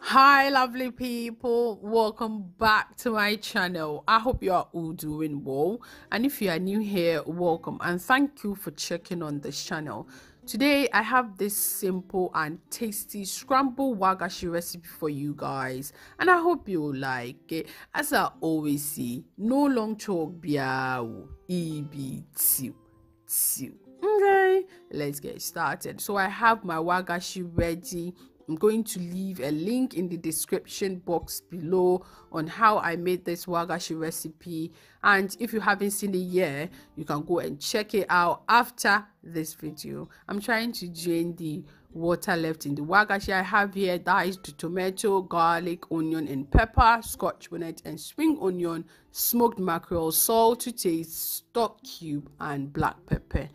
Hi lovely people, welcome back to my channel. I hope you are all doing well, and if you are new here, welcome and thank you for checking on this channel. Today I have this simple and tasty scramble wagashi recipe for you guys, and I hope you will like it. As I always say, no long talk biao EB2. Okay, let's get started. So I have my wagashi ready. I'm going to leave a link in the description box below on how I made this wagashi recipe, and if you haven't seen it yet, you can go and check it out after this video. I'm trying to drain the water left in the wagashi. I have here diced tomato, garlic, onion and pepper, scotch bonnet and spring onion, smoked mackerel, salt to taste, stock cube and black pepper.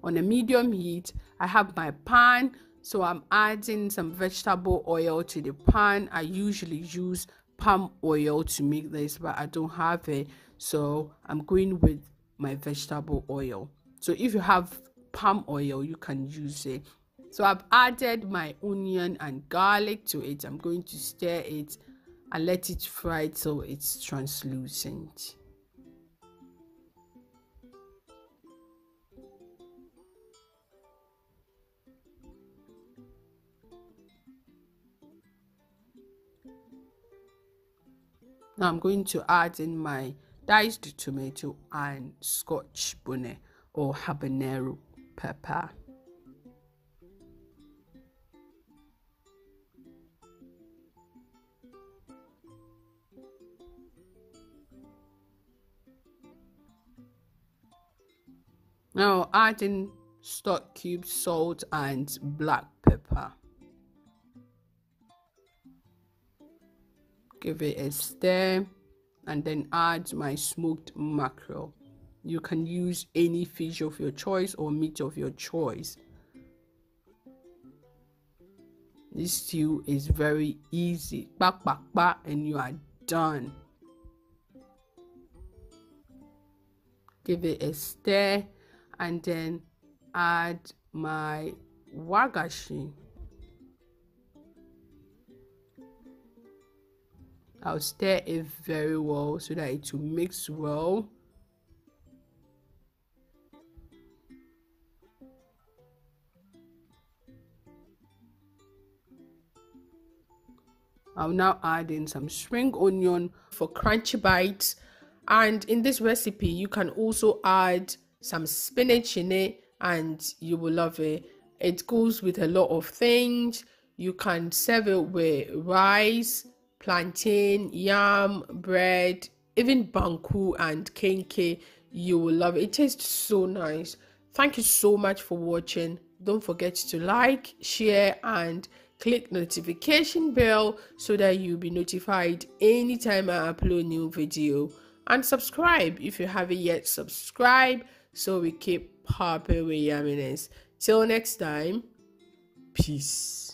On a medium heat, I have my pan. So I'm adding some vegetable oil to the pan. I usually use palm oil to make this, but I don't have it, so I'm going with my vegetable oil. So if you have palm oil, you can use it. So I've added my onion and garlic to it. I'm going to stir it and let it fry till it's translucent. Now I'm going to add in my diced tomato and scotch bonnet or habanero pepper. Now add in stock cube, salt and black pepper. Give it a stir and then add my smoked mackerel. You can use any fish of your choice or meat of your choice. This stew is very easy. Back, and you are done. Give it a stir and then add my wagashi. I'll stir it very well so that it will mix well. I'll now add in some spring onion for crunchy bites. And in this recipe, you can also add some spinach in it and you will love it. It goes with a lot of things. You can serve it with rice, plantain, yam, bread, even banku and kenke. You will love it. It tastes so nice. Thank you so much for watching. Don't forget to like, share and click notification bell so that you'll be notified anytime I upload new video, and subscribe if you haven't yet. Subscribe so we keep popping with yumminess. Till next time, peace.